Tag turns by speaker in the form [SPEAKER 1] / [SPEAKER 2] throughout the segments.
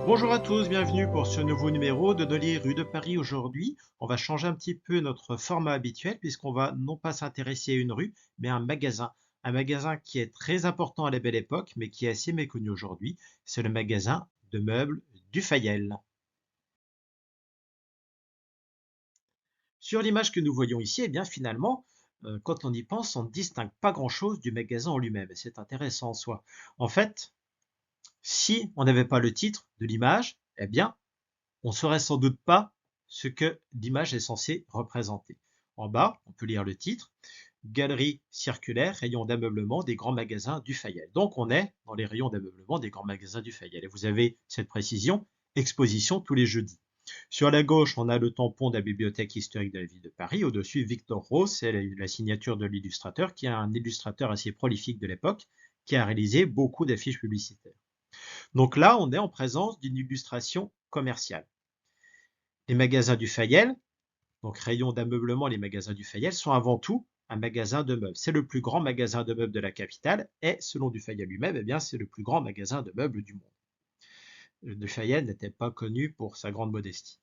[SPEAKER 1] Bonjour à tous, bienvenue pour ce nouveau numéro de Dolly rue de Paris. Aujourd'hui, on va changer un petit peu notre format habituel puisqu'on va non pas s'intéresser à une rue, mais à un magasin. Un magasin qui est très important à la belle époque, mais qui est assez méconnu aujourd'hui. C'est le magasin de meubles Dufayel. Sur l'image que nous voyons ici, eh bien finalement, quand on y pense, on ne distingue pas grand-chose du magasin en lui-même. Et c'est intéressant en soi. En fait, si on n'avait pas le titre de l'image, eh bien, on ne saurait sans doute pas ce que l'image est censée représenter. En bas, on peut lire le titre, Galerie circulaire, rayon d'ameublement des grands magasins du Fayel. Donc on est dans les rayons d'ameublement des grands magasins du Fayel. Et vous avez cette précision, exposition tous les jeudis. Sur la gauche, on a le tampon de la bibliothèque historique de la ville de Paris. Au-dessus, Victor Rose, c'est la signature de l'illustrateur, qui est un illustrateur assez prolifique de l'époque, qui a réalisé beaucoup d'affiches publicitaires. Donc là, on est en présence d'une illustration commerciale. Les magasins du Fayel, donc rayon d'ameublement, les magasins du Fayel, sont avant tout un magasin de meubles. C'est le plus grand magasin de meubles de la capitale et, selon Dufayel lui-même, eh bien, c'est le plus grand magasin de meubles du monde. Dufayel n'était pas connu pour sa grande modestie.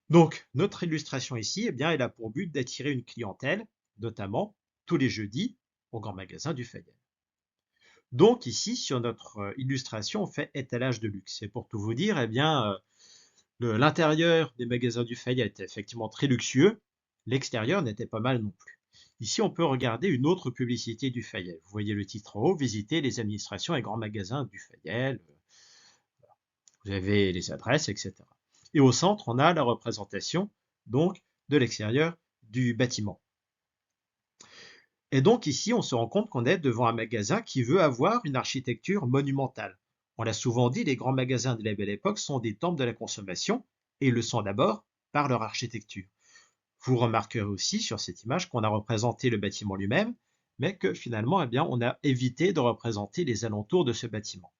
[SPEAKER 1] Donc, notre illustration ici, eh bien, elle a pour but d'attirer une clientèle, notamment tous les jeudis, au grand magasin du Fayel. Donc, ici, sur notre illustration, on fait étalage de luxe. Et pour tout vous dire, eh bien, l'intérieur des magasins du Fayet était effectivement très luxueux, l'extérieur n'était pas mal non plus. Ici, on peut regarder une autre publicité du Fayet. Vous voyez le titre en haut, visiter les administrations et grands magasins du Fayet. Vous avez les adresses, etc. Et au centre, on a la représentation donc de l'extérieur du bâtiment. Et donc ici, on se rend compte qu'on est devant un magasin qui veut avoir une architecture monumentale. On l'a souvent dit, les grands magasins de la Belle Époque sont des temples de la consommation, et ils le sont d'abord par leur architecture. Vous remarquerez aussi sur cette image qu'on a représenté le bâtiment lui-même, mais que finalement, eh bien, on a évité de représenter les alentours de ce bâtiment.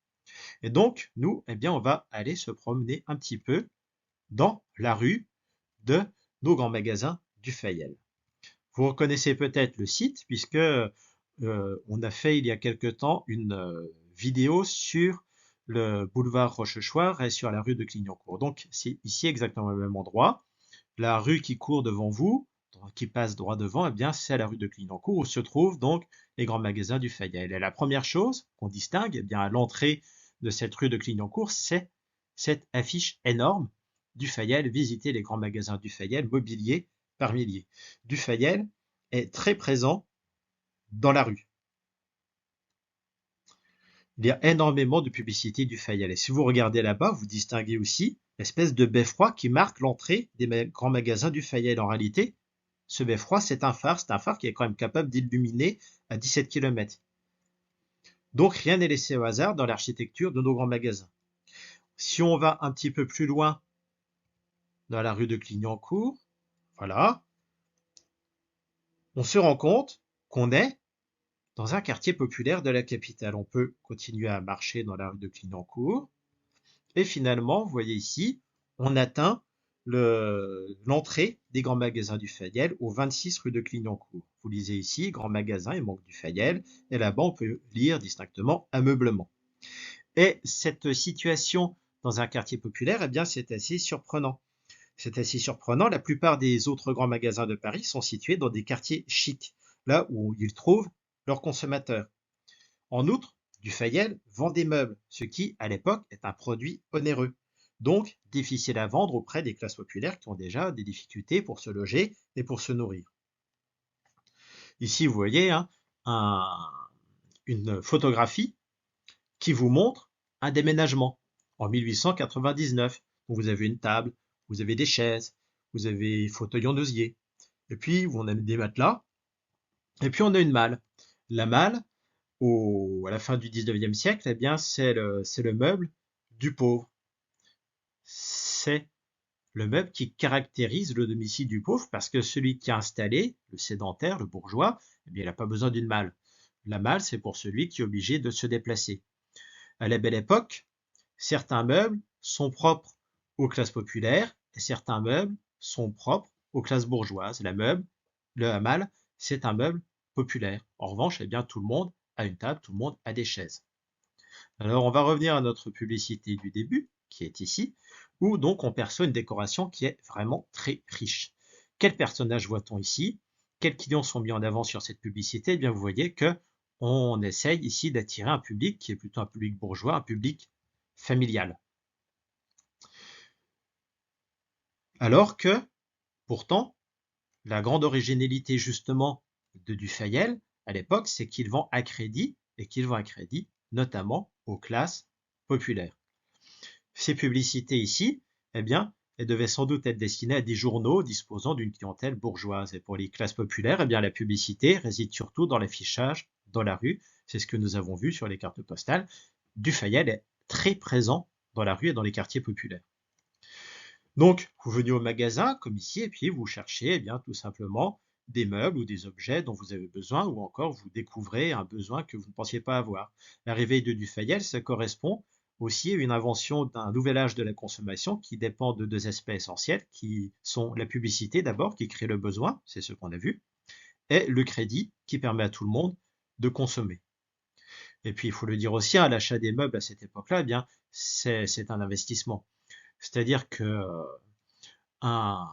[SPEAKER 1] Et donc, nous, eh bien, on va aller se promener un petit peu dans la rue de nos grands magasins du Fayel. Vous reconnaissez peut-être le site puisque on a fait il y a quelque temps une vidéo sur le boulevard Rochechouart et sur la rue de Clignancourt. Donc c'est ici exactement le même endroit. La rue qui court devant vous, qui passe droit devant, eh bien c'est la rue de Clignancourt où se trouvent donc les grands magasins du Fayel. Et la première chose qu'on distingue, eh bien à l'entrée de cette rue de Clignancourt, c'est cette affiche énorme du Fayel, visiter les grands magasins du Fayel, mobilier par milliers. Dufayel est très présent dans la rue. Il y a énormément de publicité du Fayel. Et si vous regardez là-bas, vous distinguez aussi l'espèce de beffroi qui marque l'entrée des grands magasins du Fayel. En réalité, ce beffroi, c'est un phare qui est quand même capable d'illuminer à 17 km. Donc rien n'est laissé au hasard dans l'architecture de nos grands magasins. Si on va un petit peu plus loin dans la rue de Clignancourt, voilà, on se rend compte qu'on est dans un quartier populaire de la capitale. On peut continuer à marcher dans la rue de Clignancourt. Et finalement, vous voyez ici, on atteint l'entrée des grands magasins du Fayel au 26 rue de Clignancourt. Vous lisez ici, grand magasin et manque du Fayel. Et là-bas, on peut lire distinctement ameublement. Et cette situation dans un quartier populaire, eh bien, c'est assez surprenant. C'est assez surprenant. La plupart des autres grands magasins de Paris sont situés dans des quartiers chics, là où ils trouvent leurs consommateurs. En outre, Dufayel vend des meubles, ce qui, à l'époque, est un produit onéreux, donc difficile à vendre auprès des classes populaires qui ont déjà des difficultés pour se loger et pour se nourrir. Ici, vous voyez hein, une photographie qui vous montre un déménagement en 1899. Vous avez une table, vous avez des chaises, vous avez fauteuil en osier, et puis on a des matelas, et puis on a une malle. La malle, à la fin du 19e siècle, eh bien, c'est le meuble du pauvre. C'est le meuble qui caractérise le domicile du pauvre parce que celui qui est installé, le sédentaire, le bourgeois, eh bien, il n'a pas besoin d'une malle. La malle, c'est pour celui qui est obligé de se déplacer. À la belle époque, certains meubles sont propres aux classes populaires et certains meubles sont propres aux classes bourgeoises. La malle, c'est un meuble populaire. En revanche, eh bien, tout le monde a une table, tout le monde a des chaises. Alors, on va revenir à notre publicité du début, qui est ici, où donc on perçoit une décoration qui est vraiment très riche. Quels personnages voit-on ici? Quels clients sont mis en avant sur cette publicité? Eh bien, vous voyez que on essaye ici d'attirer un public qui est plutôt un public bourgeois, un public familial. Alors que, pourtant, la grande originalité justement de Dufayel à l'époque, c'est qu'il vend à crédit et qu'il vend à crédit notamment aux classes populaires. Ces publicités ici, eh bien, elles devaient sans doute être destinées à des journaux disposant d'une clientèle bourgeoise. Et pour les classes populaires, eh bien, la publicité réside surtout dans l'affichage dans la rue. C'est ce que nous avons vu sur les cartes postales. Dufayel est très présent dans la rue et dans les quartiers populaires. Donc, vous venez au magasin, comme ici, et puis vous cherchez eh bien, tout simplement des meubles ou des objets dont vous avez besoin, ou encore vous découvrez un besoin que vous ne pensiez pas avoir. L'arrivée de Dufayel, ça correspond aussi à une invention d'un nouvel âge de la consommation qui dépend de deux aspects essentiels, qui sont la publicité d'abord, qui crée le besoin, c'est ce qu'on a vu, et le crédit, qui permet à tout le monde de consommer. Et puis, il faut le dire aussi, hein, l'achat des meubles à cette époque-là, eh bien, c'est un investissement. C'est-à-dire que un,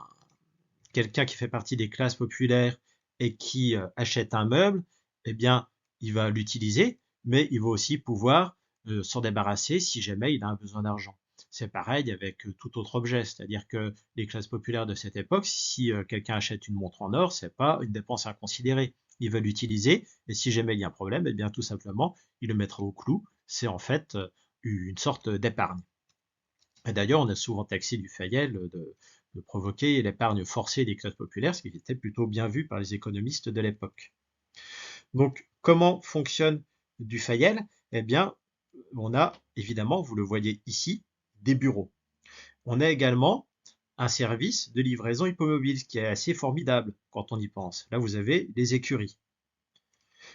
[SPEAKER 1] quelqu'un qui fait partie des classes populaires et qui achète un meuble, eh bien, il va l'utiliser, mais il va aussi pouvoir s'en débarrasser si jamais il a un besoin d'argent. C'est pareil avec tout autre objet, c'est-à-dire que les classes populaires de cette époque, si quelqu'un achète une montre en or, c'est pas une dépense inconsidérée. Il va l'utiliser et si jamais il y a un problème, eh bien tout simplement, il le mettra au clou. C'est en fait une sorte d'épargne. Et d'ailleurs, on a souvent taxé Dufayel de provoquer l'épargne forcée des classes populaires, ce qui était plutôt bien vu par les économistes de l'époque. Donc, comment fonctionne Dufayel? Eh bien, on a évidemment, vous le voyez ici, des bureaux. On a également un service de livraison hippomobile, ce qui est assez formidable quand on y pense. Là, vous avez les écuries.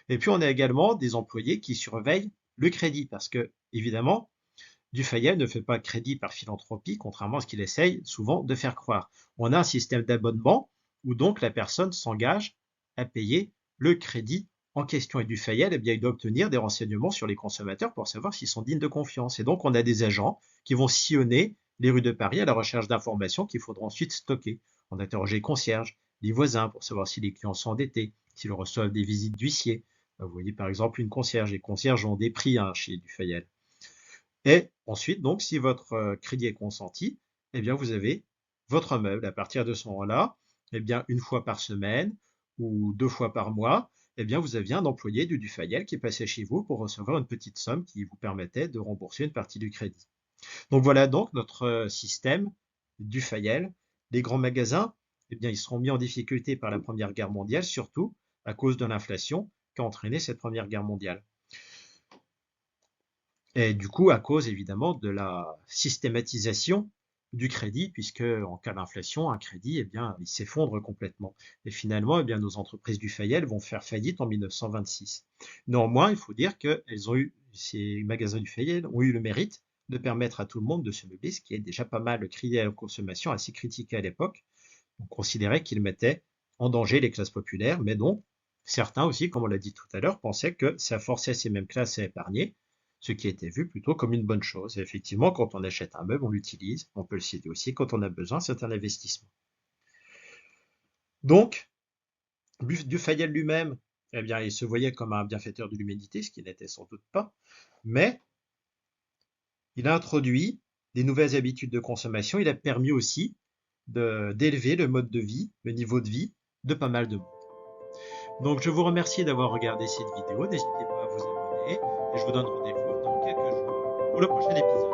[SPEAKER 1] Et puis, on a également des employés qui surveillent le crédit, parce que, évidemment, Dufayel ne fait pas crédit par philanthropie, contrairement à ce qu'il essaye souvent de faire croire. On a un système d'abonnement où donc la personne s'engage à payer le crédit en question. Et Dufayel, eh bien, il doit obtenir des renseignements sur les consommateurs pour savoir s'ils sont dignes de confiance. Et donc, on a des agents qui vont sillonner les rues de Paris à la recherche d'informations qu'il faudra ensuite stocker. On interroge les concierges, les voisins pour savoir si les clients sont endettés, s'ils reçoivent des visites d'huissiers. Vous voyez par exemple une concierge. Les concierges ont des prix chez Dufayel. Et ensuite, donc, si votre crédit est consenti, eh bien, vous avez votre meuble. À partir de ce moment-là, eh bien, une fois par semaine ou 2 fois par mois, eh bien, vous aviez un employé du Dufayel qui passait chez vous pour recevoir une petite somme qui vous permettait de rembourser une partie du crédit. Donc voilà donc notre système Dufayel. Les grands magasins, eh bien, ils seront mis en difficulté par la Première Guerre mondiale, surtout à cause de l'inflation qui a entraîné cette Première Guerre mondiale. Et du coup, à cause évidemment de la systématisation du crédit, puisque en cas d'inflation, un crédit, eh bien, il s'effondre complètement. Et finalement, eh bien, nos entreprises du Fayel vont faire faillite en 1926. Néanmoins, il faut dire que ces magasins du Fayel ont eu le mérite de permettre à tout le monde de se meubler, ce qui est déjà pas mal. Le crédit à la consommation assez critiqué à l'époque. On considérait qu'il mettait en danger les classes populaires, mais donc certains aussi, comme on l'a dit tout à l'heure, pensaient que ça forçait ces mêmes classes à épargner, ce qui était vu plutôt comme une bonne chose. Et effectivement, quand on achète un meuble, on l'utilise. On peut le céder aussi quand on a besoin, c'est un investissement. Donc, Dufayel lui-même, eh bien, il se voyait comme un bienfaiteur de l'humanité, ce qui n'était sans doute pas, mais il a introduit des nouvelles habitudes de consommation. Il a permis aussi d'élever le mode de vie, le niveau de vie de pas mal de monde. Donc, je vous remercie d'avoir regardé cette vidéo. N'hésitez pas à vous abonner et je vous donne rendez-vous dans quelques jours pour le prochain épisode.